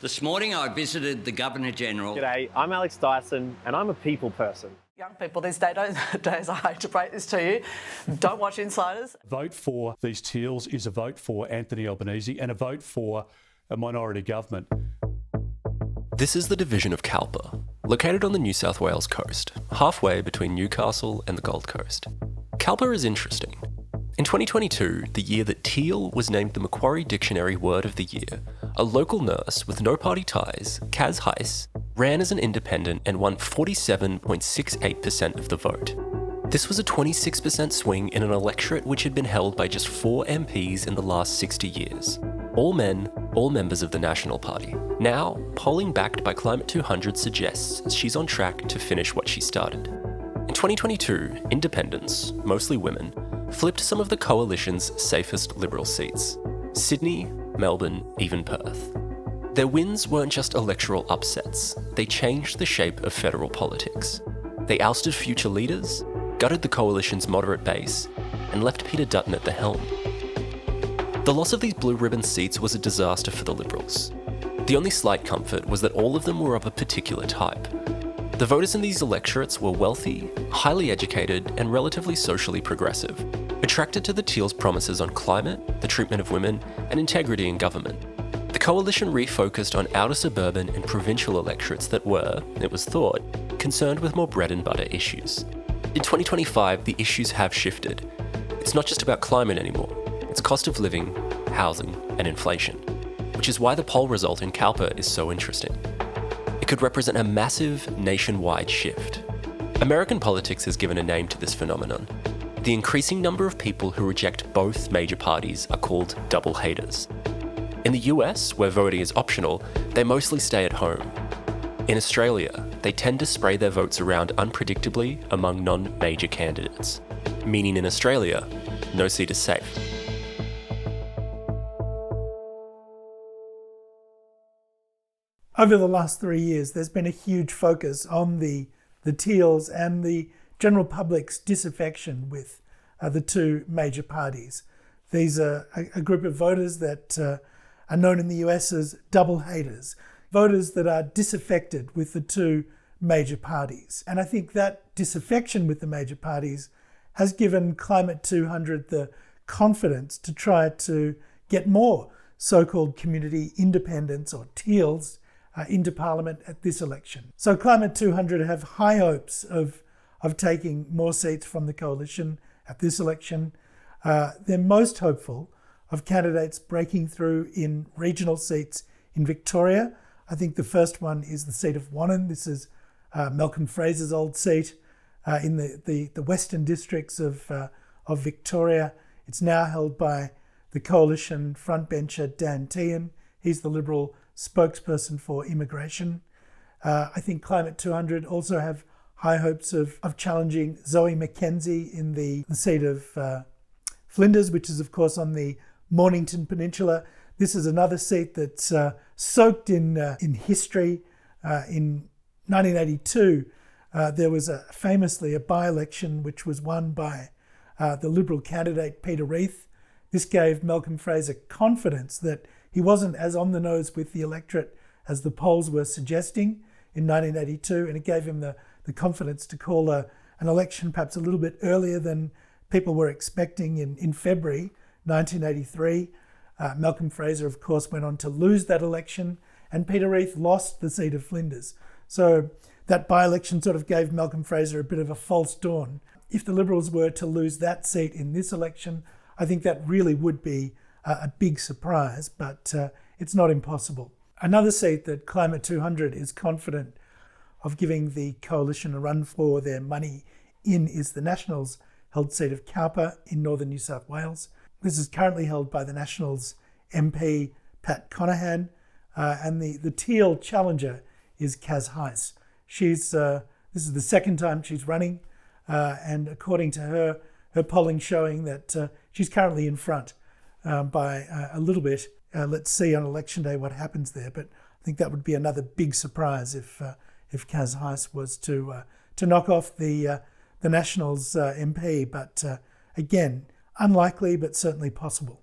This morning I visited the Governor-General. G'day, I'm Alex Dyson and I'm a people person. Young people these days, I hate to break this to you, don't watch Insiders. Vote for these teals is a vote for Anthony Albanese and a vote for a minority government. This is the division of Calpa, located on the New South Wales coast, halfway between Newcastle and the Gold Coast. Calpa is interesting. In 2022, the year that teal was named the Macquarie Dictionary Word of the Year, a local nurse with no party ties, Kaz Heiss, ran as an independent and won 47.68% of the vote. This was a 26% swing in an electorate which had been held by just 4 MPs in the last 60 years. All men, all members of the National Party. Now, polling backed by Climate 200 suggests she's on track to finish what she started. In 2022, independents, mostly women, flipped some of the coalition's safest Liberal seats: Sydney, Melbourne, even Perth. Their wins weren't just electoral upsets, they changed the shape of federal politics. They ousted future leaders, gutted the coalition's moderate base, and left Peter Dutton at the helm. The loss of these blue ribbon seats was a disaster for the Liberals. The only slight comfort was that all of them were of a particular type. The voters in these electorates were wealthy, highly educated, and relatively socially progressive, attracted to the Teals' promises on climate, the treatment of women, and integrity in government. The coalition refocused on outer suburban and provincial electorates that were, it was thought, concerned with more bread and butter issues. In 2025, the issues have shifted. It's not just about climate anymore, it's cost of living, housing, and inflation, which is why the poll result in Calpa is so interesting. It could represent a massive nationwide shift. American politics has given a name to this phenomenon. The increasing number of people who reject both major parties are called double haters. In the US, where voting is optional, they mostly stay at home. In Australia, they tend to spray their votes around unpredictably among non-major candidates, meaning in Australia, no seat is safe. Over the last 3 years, there's been a huge focus on the Teals and the general public's disaffection with the two major parties. These are a group of voters that are known in the US as double haters, voters that are disaffected with the two major parties. And I think that disaffection with the major parties has given Climate 200 the confidence to try to get more so-called community independents or Teals into Parliament at this election. So Climate 200 have high hopes of taking more seats from the coalition at this election. They're most hopeful of candidates breaking through in regional seats in Victoria. I think the first one is the seat of Wannon. This is Malcolm Fraser's old seat in the western districts of Victoria. It's now held by the coalition frontbencher Dan Tehan. He's the Liberal spokesperson for immigration. I think Climate 200 also have high hopes of challenging Zoe McKenzie in the seat of Flinders, which is of course on the Mornington Peninsula. This is another seat that's soaked in history. In 1982, there was famously a by-election which was won by the Liberal candidate Peter Reith. This gave Malcolm Fraser confidence that he wasn't as on the nose with the electorate as the polls were suggesting in 1982, and it gave him the confidence to call an election perhaps a little bit earlier than people were expecting in February 1983. Malcolm Fraser, of course, went on to lose that election, and Peter Reith lost the seat of Flinders. So that by-election sort of gave Malcolm Fraser a bit of a false dawn. If the Liberals were to lose that seat in this election, I think that really would be a big surprise, but it's not impossible. Another seat that Climate 200 is confident of giving the coalition a run for their money in is the Nationals' held seat of Calpa in northern New South Wales. This is currently held by the Nationals' MP Pat Conahan, and the Teal challenger is Kaz Heiss. This is the second time she's running, and according to her polling showing that she's currently in front by a little bit. Let's see on election day what happens there, but I think that would be another big surprise if Kaz Heiss was to knock off the Nationals' MP. But again, unlikely, but certainly possible.